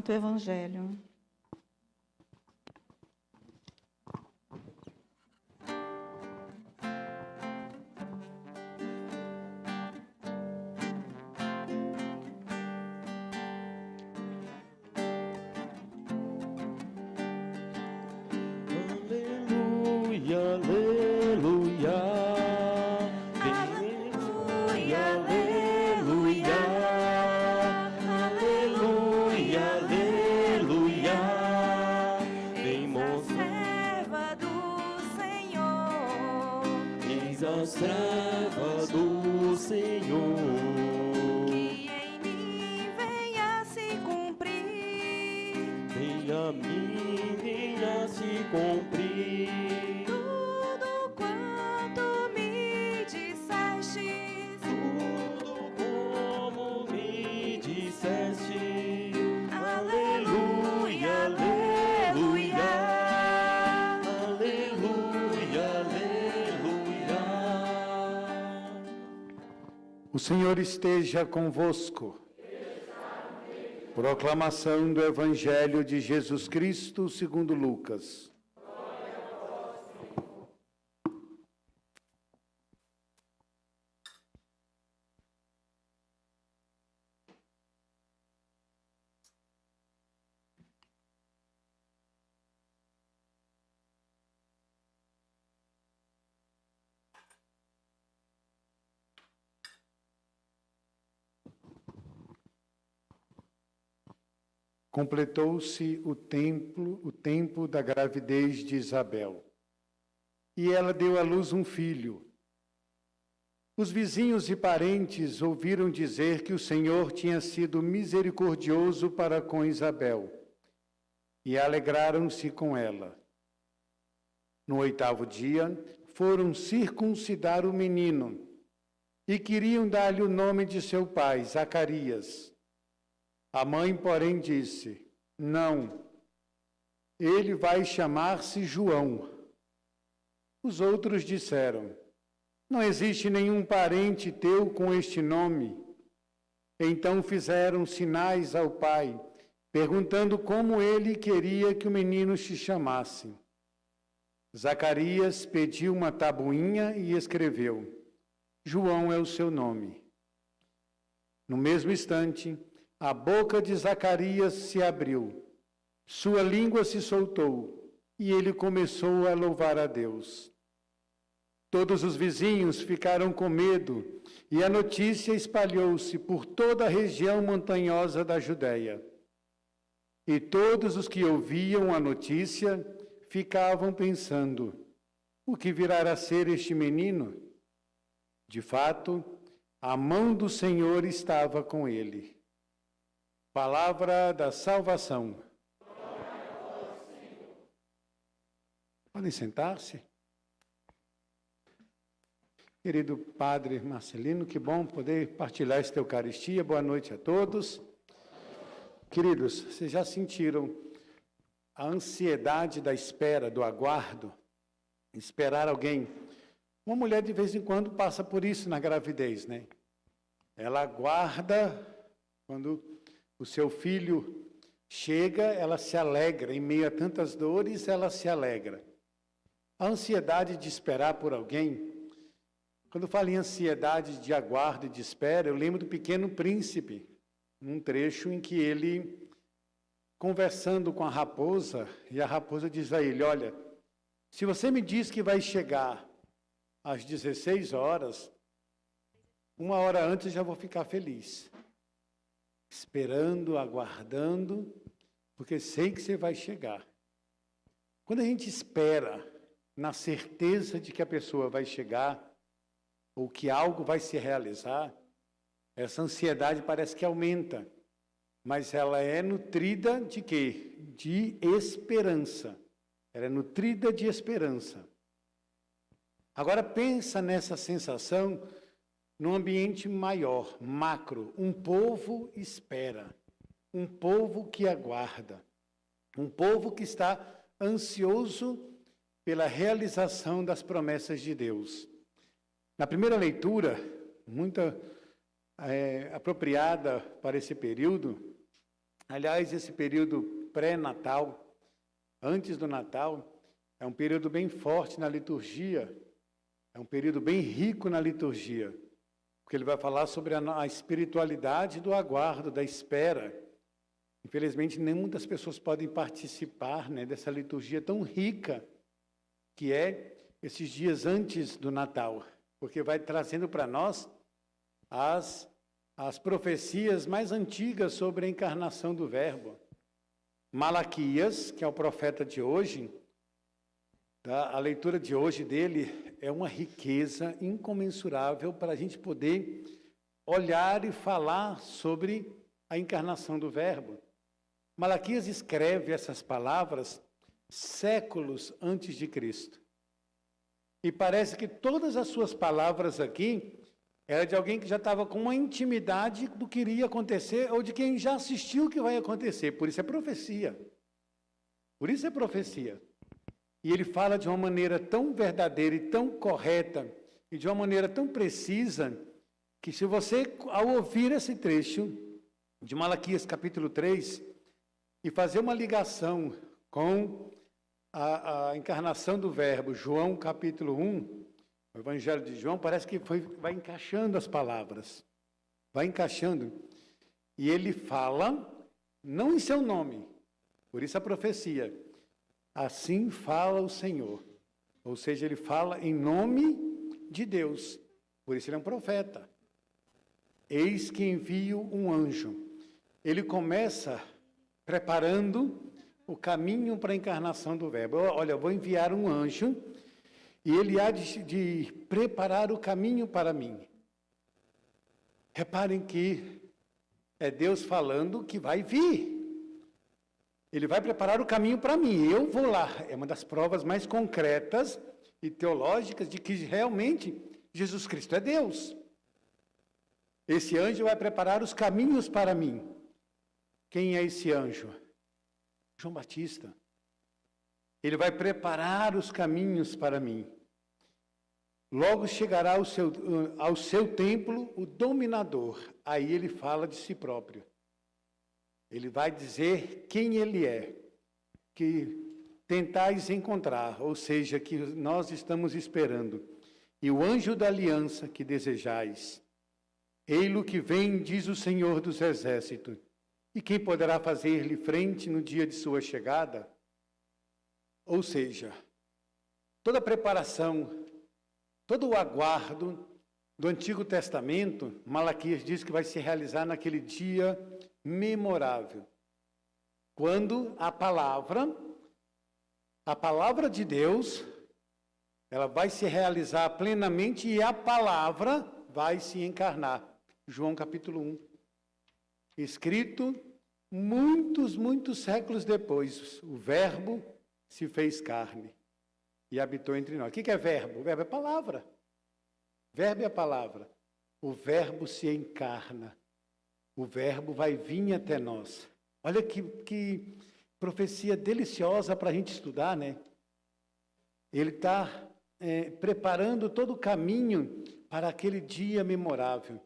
do Evangelho. Aleluia, aleluia. Aleluia, aleluia. Aleluia, aleluia. Vem serva do Senhor, eis a serva do Senhor. que em mim venha se cumprir Venha a mim, venha se cumprir tudo quanto me dissestes. tudo como me disseste. Aleluia, aleluia. Aleluia, aleluia. O Senhor esteja convosco. Proclamação do Evangelho de Jesus Cristo segundo Lucas. Completou-se o tempo da gravidez de Isabel, e ela deu à luz um filho. Os vizinhos e parentes ouviram dizer que o Senhor tinha sido misericordioso para com Isabel, e alegraram-se com ela. No 8º dia, foram circuncidar o menino, e queriam dar-lhe o nome de seu pai, Zacarias. A mãe, porém, disse: não, ele vai chamar-se João. Os outros disseram: não existe nenhum parente teu com este nome. Então fizeram sinais ao pai, perguntando como ele queria que o menino se chamasse. Zacarias pediu uma tabuinha e escreveu: João é o seu nome. No mesmo instante, a boca de Zacarias se abriu, sua língua se soltou, e ele começou a louvar a Deus. Todos os vizinhos ficaram com medo, e a notícia espalhou-se por toda a região montanhosa da Judéia. E todos os que ouviam a notícia ficavam pensando: o que virá a ser este menino? De fato, a mão do Senhor estava com ele. Palavra da salvação. Podem sentar-se. Querido Padre Marcelino, que bom poder partilhar esta Eucaristia. Boa noite a todos. Queridos, vocês já sentiram a ansiedade da espera, do aguardo? Esperar alguém. Uma mulher de vez em quando passa por isso na gravidez, né? Ela aguarda quando o seu filho chega, ela se alegra. Em meio a tantas dores, ela se alegra. A ansiedade de esperar por alguém. Quando falo em ansiedade de aguardo e de espera, eu lembro do Pequeno Príncipe, num trecho em que ele, conversando com a raposa, e a raposa diz a ele: olha, se você me diz que vai chegar às 16 horas, 1 hora antes eu já vou ficar feliz. Esperando, aguardando, porque sei que você vai chegar. Quando a gente espera, na certeza de que a pessoa vai chegar, ou que algo vai se realizar, essa ansiedade parece que aumenta. Mas ela é nutrida de quê? De esperança. Ela é nutrida de esperança. Agora pensa nessa sensação num ambiente maior, macro. Um povo espera, um povo que aguarda, um povo que está ansioso pela realização das promessas de Deus. Na primeira leitura, muito apropriada para esse período, Aliás, esse período pré-natal, antes do Natal, é um período bem forte na liturgia, é um período bem rico na liturgia, porque ele vai falar sobre a espiritualidade do aguardo, da espera. Infelizmente, nem muitas pessoas podem participar, né, dessa liturgia tão rica que é esses dias antes do Natal, porque vai trazendo para nós as profecias mais antigas sobre a encarnação do Verbo. Malaquias, que é o profeta de hoje, tá? A leitura de hoje dele é uma riqueza incomensurável para a gente poder olhar e falar sobre a encarnação do Verbo. Malaquias escreve essas palavras séculos antes de Cristo. E parece que todas as suas palavras aqui eram de alguém que já estava com uma intimidade do que iria acontecer ou de quem já assistiu o que vai acontecer. Por isso é profecia. Por isso é profecia. E ele fala de uma maneira tão verdadeira e tão correta e de uma maneira tão precisa que se você, ao ouvir esse trecho de Malaquias capítulo 3 e fazer uma ligação com a encarnação do Verbo, João capítulo 1, o Evangelho de João, parece que vai encaixando as palavras, vai encaixando. E ele fala, não em seu nome, por isso a profecia, assim fala o Senhor. Ou seja, ele fala em nome de Deus, por isso ele é um profeta. Eis que envio um anjo. Ele começa preparando o caminho para a encarnação do Verbo. Olha, eu vou enviar um anjo e ele há de preparar o caminho para mim. Reparem que é Deus falando que vai vir. Ele vai preparar o caminho para mim, eu vou lá. É uma das provas mais concretas e teológicas de que realmente Jesus Cristo é Deus. Esse anjo vai preparar os caminhos para mim. Quem é esse anjo? João Batista. Ele vai preparar os caminhos para mim. Logo chegará ao seu templo o dominador. Aí ele fala de si próprio. Ele vai dizer quem ele é, que tentais encontrar, ou seja, que nós estamos esperando. E o anjo da aliança que desejais, ei-lo que vem, diz o Senhor dos Exércitos. E quem poderá fazer-lhe frente no dia de sua chegada? Ou seja, toda a preparação, todo o aguardo do Antigo Testamento, Malaquias diz que vai se realizar naquele dia memorável, quando a palavra de Deus, ela vai se realizar plenamente e a palavra vai se encarnar. João capítulo 1. Escrito muitos séculos depois, o Verbo se fez carne e habitou entre nós. O que é verbo? O verbo é palavra. Verbo é a palavra. O Verbo se encarna. O Verbo vai vir até nós. Olha que profecia deliciosa para a gente estudar, né? Ele está preparando todo o caminho para aquele dia memorável.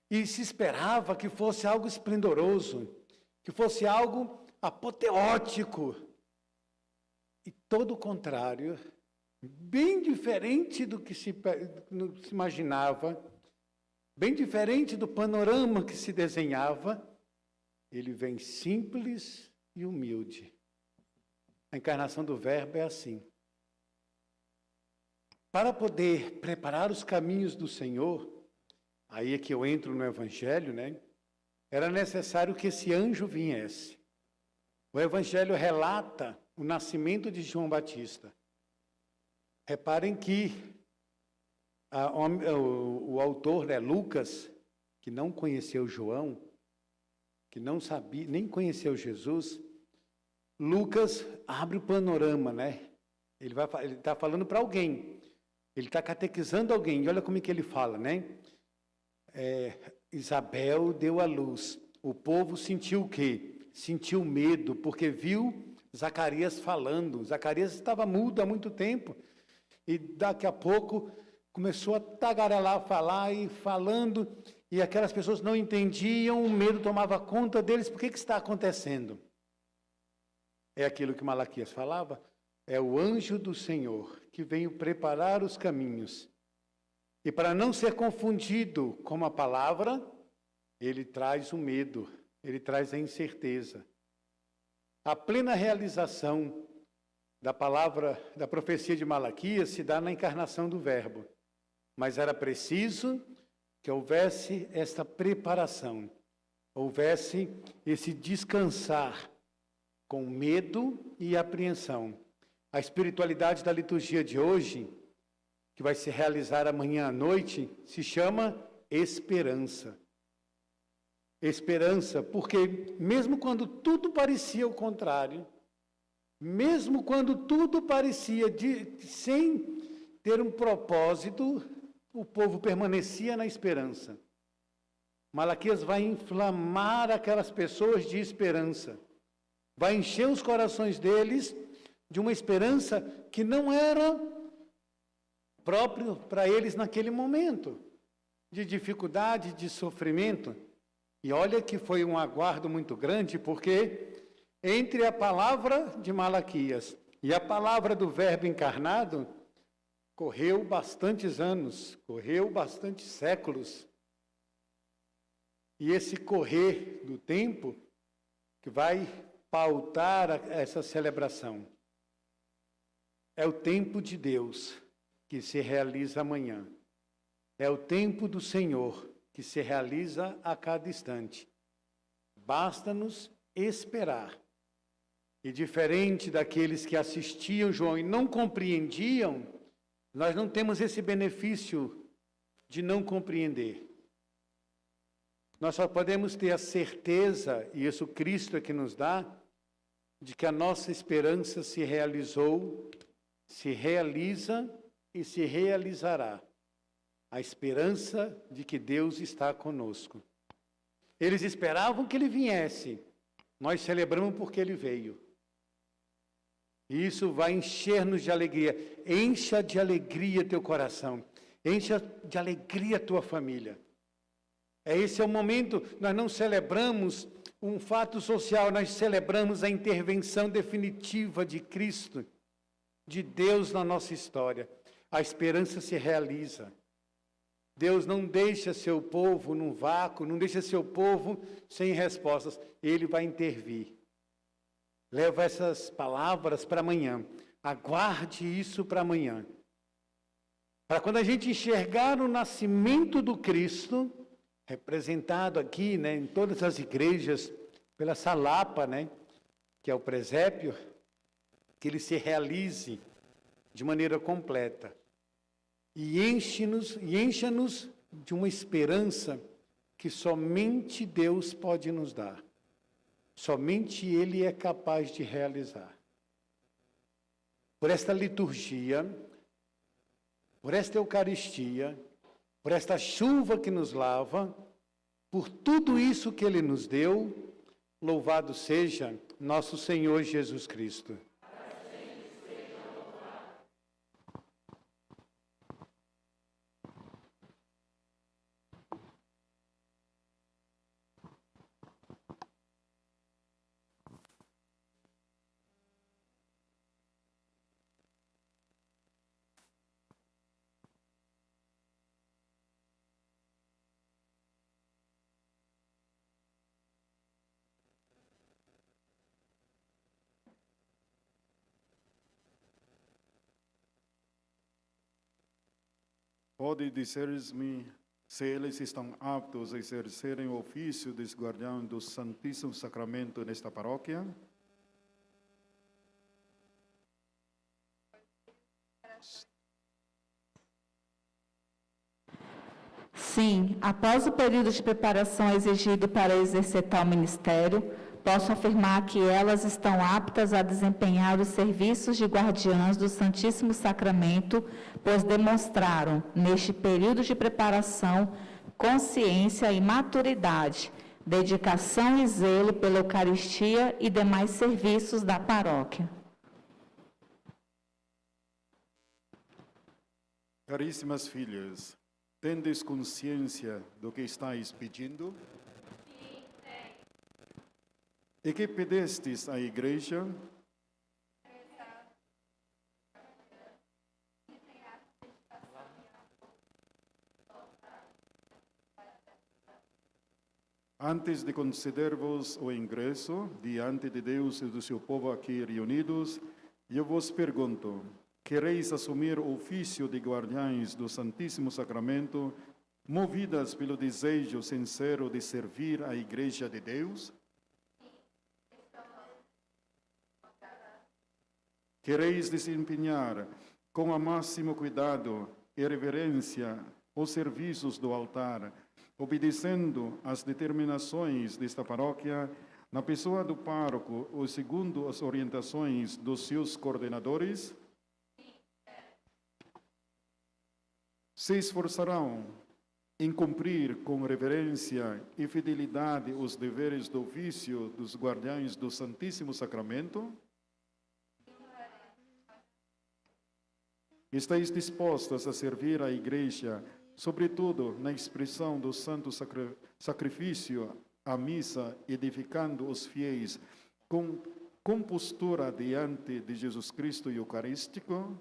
E se esperava que fosse algo esplendoroso, que fosse algo apoteótico. E todo o contrário, bem diferente do que se imaginava, bem diferente do panorama que se desenhava, ele vem simples e humilde. A encarnação do Verbo é assim. Para poder preparar os caminhos do Senhor, aí é que eu entro no Evangelho, né? Era necessário que esse anjo viesse. O Evangelho relata o nascimento de João Batista. Reparem que o autor, né, Lucas, que não conheceu João, que não sabia, nem conheceu Jesus, Lucas abre o panorama, né? Ele está falando para alguém, ele está catequizando alguém, e olha como é que ele fala, né? Isabel deu à luz, o povo sentiu o quê? Sentiu medo, porque viu Zacarias falando. Zacarias estava mudo há muito tempo, e daqui a pouco começou a tagarelar, falar e falando, e aquelas pessoas não entendiam, o medo tomava conta deles. Por que está acontecendo? É aquilo que Malaquias falava, é o anjo do Senhor que veio preparar os caminhos. E para não ser confundido com a palavra, ele traz o medo, ele traz a incerteza. A plena realização da palavra, da profecia de Malaquias se dá na encarnação do Verbo. Mas era preciso que houvesse esta preparação, houvesse esse descansar com medo e apreensão. A espiritualidade da liturgia de hoje, que vai se realizar amanhã à noite, se chama esperança. Esperança, porque mesmo quando tudo parecia o contrário, mesmo quando tudo parecia sem ter um propósito, o povo permanecia na esperança. Malaquias vai inflamar aquelas pessoas de esperança, vai encher os corações deles de uma esperança que não era próprio para eles naquele momento, de dificuldade, de sofrimento. E olha que foi um aguardo muito grande, porque entre a palavra de Malaquias e a palavra do Verbo encarnado, correu bastantes anos, correu bastantes séculos. E esse correr do tempo que vai pautar essa celebração é o tempo de Deus que se realiza amanhã. É o tempo do Senhor que se realiza a cada instante. Basta-nos esperar. E diferente daqueles que assistiam João e não compreendiam, nós não temos esse benefício de não compreender. Nós só podemos ter a certeza, e isso Cristo é que nos dá, de que a nossa esperança se realizou, se realiza e se realizará. A esperança de que Deus está conosco. Eles esperavam que Ele viesse. Nós celebramos porque Ele veio. E isso vai encher-nos de alegria. Encha de alegria teu coração. Encha de alegria tua família. Esse é o momento, nós não celebramos um fato social, nós celebramos a intervenção definitiva de Cristo, de Deus na nossa história. A esperança se realiza. Deus não deixa seu povo num vácuo, não deixa seu povo sem respostas. Ele vai intervir. Leva essas palavras para amanhã. Aguarde isso para amanhã. Para quando a gente enxergar o nascimento do Cristo, representado aqui, em todas as igrejas, pela salapa, que é o presépio, que ele se realize de maneira completa. E encha-nos de uma esperança que somente Deus pode nos dar. Somente Ele é capaz de realizar. Por esta liturgia, por esta Eucaristia, por esta chuva que nos lava, por tudo isso que Ele nos deu, louvado seja nosso Senhor Jesus Cristo. Pode dizer-me se eles estão aptos a exercerem o ofício de guardião do Santíssimo Sacramento nesta paróquia? Sim, após o período de preparação exigido para exercer tal ministério, posso afirmar que elas estão aptas a desempenhar os serviços de guardiãs do Santíssimo Sacramento, pois demonstraram, neste período de preparação, consciência e maturidade, dedicação e zelo pela Eucaristia e demais serviços da paróquia. Caríssimas filhas, Tendes consciência do que estáis pedindo? Sim, tenho. E que pedestes à igreja? Antes de conceder-vos o ingresso diante de Deus e do seu povo aqui reunidos, eu vos pergunto: quereis assumir o ofício de guardiães do Santíssimo Sacramento, movidas pelo desejo sincero de servir a Igreja de Deus? Quereis desempenhar com o máximo cuidado e reverência os serviços do altar, obedecendo às determinações desta paróquia, na pessoa do pároco ou segundo as orientações dos seus coordenadores? Se esforçarão em cumprir com reverência e fidelidade os deveres do ofício dos guardiães do Santíssimo Sacramento? Estáis dispostas a servir a Igreja, sobretudo na expressão do santo sacrifício, a missa, edificando os fiéis com compostura diante de Jesus Cristo Eucarístico?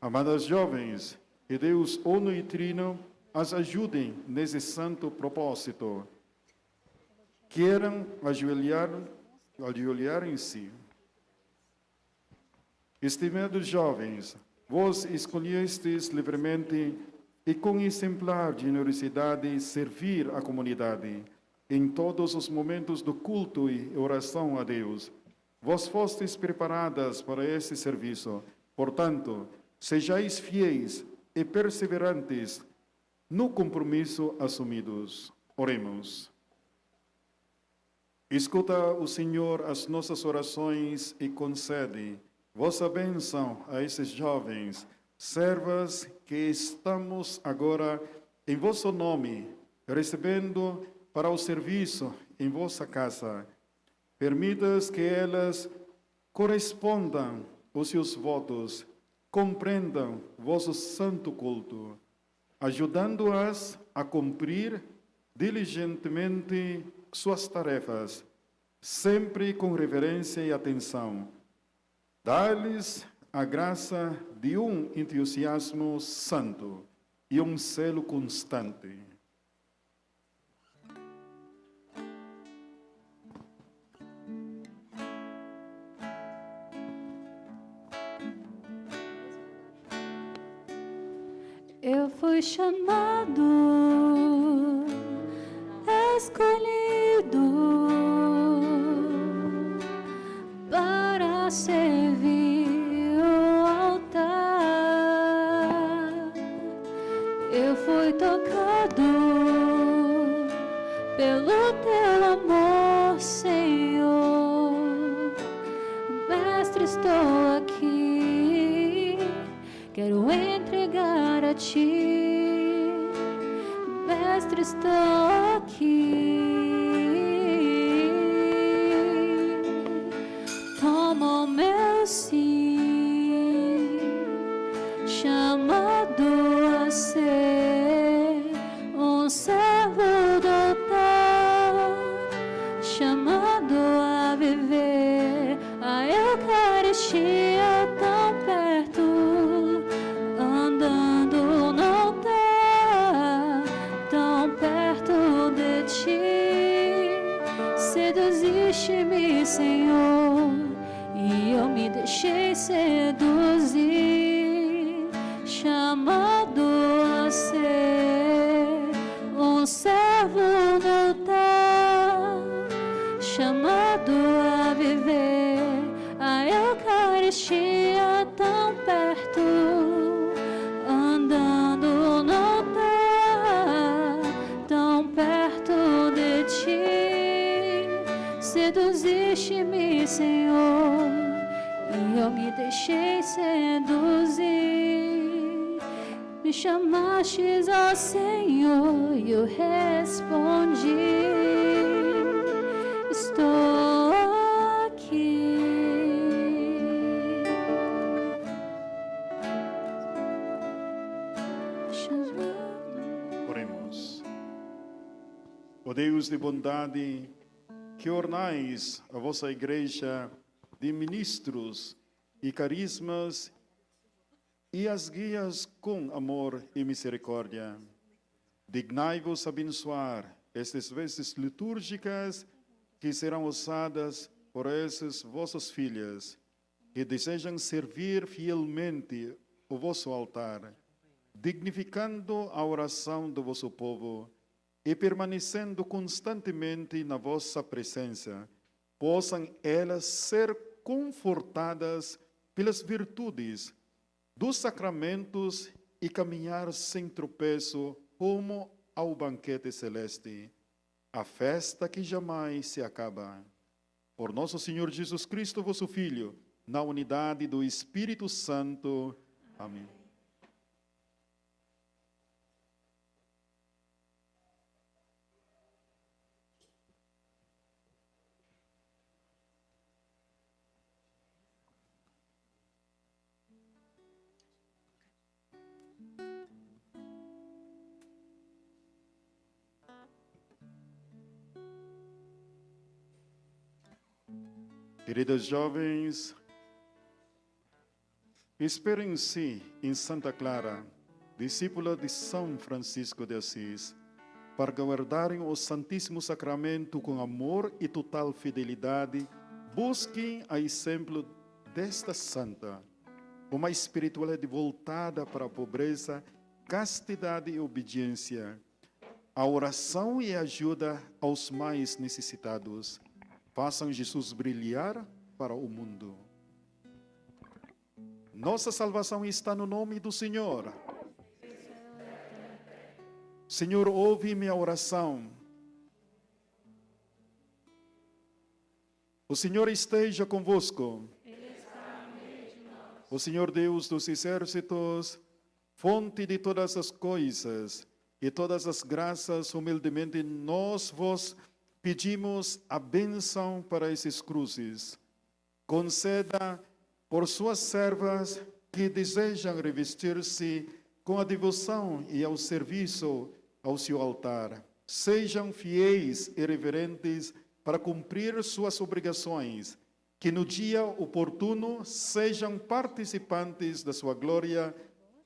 Amadas jovens, que Deus Uno e Trino as ajudem nesse santo propósito. Queiram ajoelhar-se. Estimados jovens, vós escolhestes livremente e com exemplar generosidade servir a comunidade em todos os momentos do culto e oração a Deus. Vós fostes preparadas para esse serviço. Portanto, sejais fiéis e perseverantes no compromisso assumidos. Oremos. Escuta o Senhor as nossas orações e concede vossa bênção a esses jovens, servas que estamos agora em vosso nome, recebendo para o serviço em vossa casa. Permitas que elas correspondam aos seus votos, compreendam vosso santo culto, ajudando-as a cumprir diligentemente suas tarefas, sempre com reverência e atenção. Dá-lhes a graça de um entusiasmo santo e um zelo constante. Eu fui chamado, escolhido para servir o altar. Eu fui tocado pelo teu amor, Senhor. Mestre, estou aqui, quero entregar a ti. Mestre, estou aqui. Toma o meu sim, chamado a ser um servo do altar, chamado a viver a Eucaristia tão perto, andando no altar, tão perto de ti. Seduziste-me, Senhor, e eu me deixei seduzir, chamado a ser um servo no altar, chamado a viver a Eucaristia tão perto, andando no altar, tão perto de ti. Seduziste-me, Senhor, e eu me deixei seduzir. Me chamastes, ó Senhor, e eu respondi. Estou aqui. Oremos. Ó Deus de bondade, que ornais a vossa igreja de ministros e carismas e as guias com amor e misericórdia. Dignai-vos abençoar estas vezes litúrgicas que serão usadas por essas vossas filhas, que desejam servir fielmente o vosso altar, dignificando a oração do vosso povo e permanecendo constantemente na vossa presença, possam elas ser confortadas pelas virtudes dos sacramentos e caminhar sem tropeço rumo ao banquete celeste, a festa que jamais se acaba. Por nosso Senhor Jesus Cristo, vosso Filho, na unidade do Espírito Santo. Amém. Queridos jovens, esperem-se em Santa Clara, discípula de São Francisco de Assis, para guardarem o Santíssimo Sacramento com amor e total fidelidade. Busquem a exemplo desta santa, uma espiritualidade voltada para a pobreza, castidade e obediência, a oração e ajuda aos mais necessitados. Façam Jesus brilhar para o mundo. Nossa salvação está no nome do Senhor. Senhor, ouve minha oração. O Senhor esteja convosco. O Senhor Deus dos exércitos, fonte de todas as coisas e todas as graças, humildemente nós vos pedimos a bênção para esses cruzes. Conceda por suas servas que desejam revestir-se com a devoção e ao serviço ao seu altar. Sejam fiéis e reverentes para cumprir suas obrigações, que no dia oportuno sejam participantes da sua glória,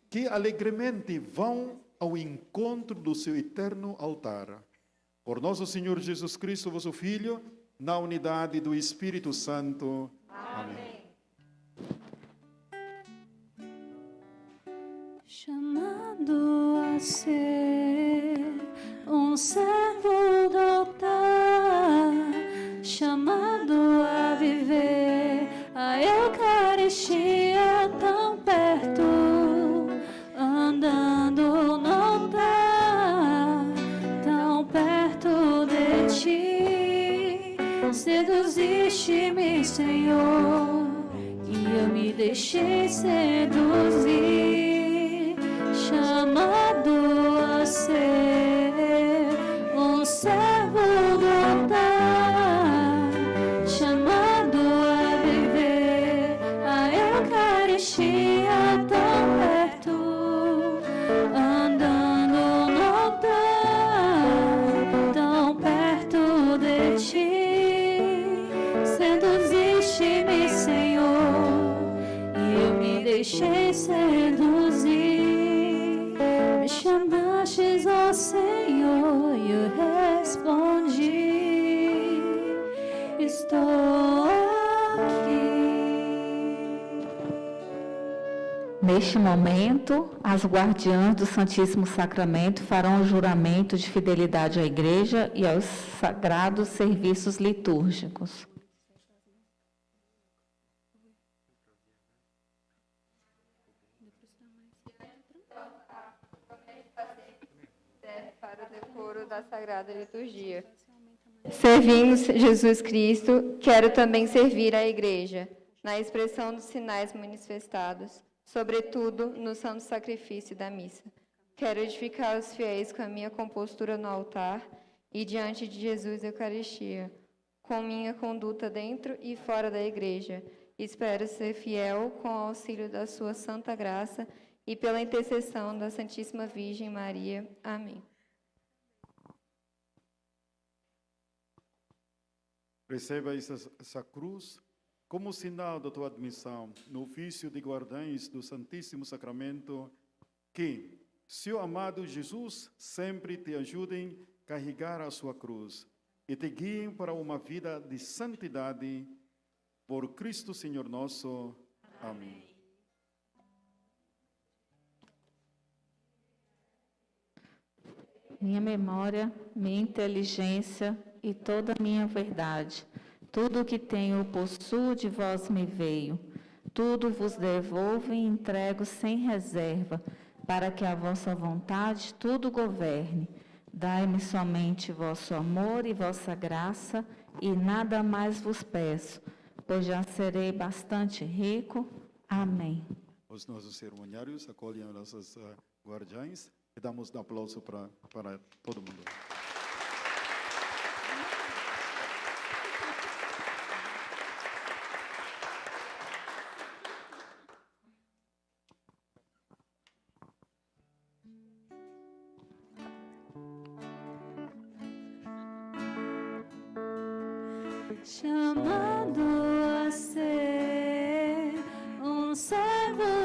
que alegremente vão ao encontro do seu eterno altar. Por nosso Senhor Jesus Cristo, vosso Filho, na unidade do Espírito Santo. Amém. Chamado a ser um servo do altar, chamado a viver a Eucaristia tão perto, andando no altar, tão perto de ti. Seduziste-me, Senhor, e eu me deixei seduzir, chamado a ser um servo do altar, chamado a viver a Eucaristia tão perto, andando no altar, tão perto de ti. Seduziste-me, Senhor, e eu me deixei seduzir. Me chamastes, ó Senhor, e eu respondi. Estou aqui. Neste momento, as guardiãs do Santíssimo Sacramento farão o juramento de fidelidade à Igreja e aos sagrados serviços litúrgicos. Para o decoro da Sagrada Liturgia. Servimos Jesus Cristo, quero também servir a Igreja, na expressão dos sinais manifestados. sobretudo no santo sacrifício da missa. Quero edificar os fiéis com a minha compostura no altar e diante de Jesus Eucaristia, com minha conduta dentro e fora da igreja. Espero ser fiel com o auxílio da sua santa graça e pela intercessão da Santíssima Virgem Maria. Amém. Receba essa cruz como sinal da tua admissão no ofício de guardiães do Santíssimo Sacramento, que seu amado Jesus sempre te ajudem a carregar a sua cruz e te guiem para uma vida de santidade por Cristo Senhor nosso. Amém. Minha memória, minha inteligência e toda a minha verdade, tudo o que tenho possuo, de vós me veio. Tudo vos devolvo e entrego sem reserva, para que a vossa vontade tudo governe. Dai-me somente vosso amor e vossa graça, e nada mais vos peço, pois já serei bastante rico. Amém. Os nossos cerimoniários acolhem as nossas guardiães e damos um aplauso para todo mundo. Chamado a ser um servo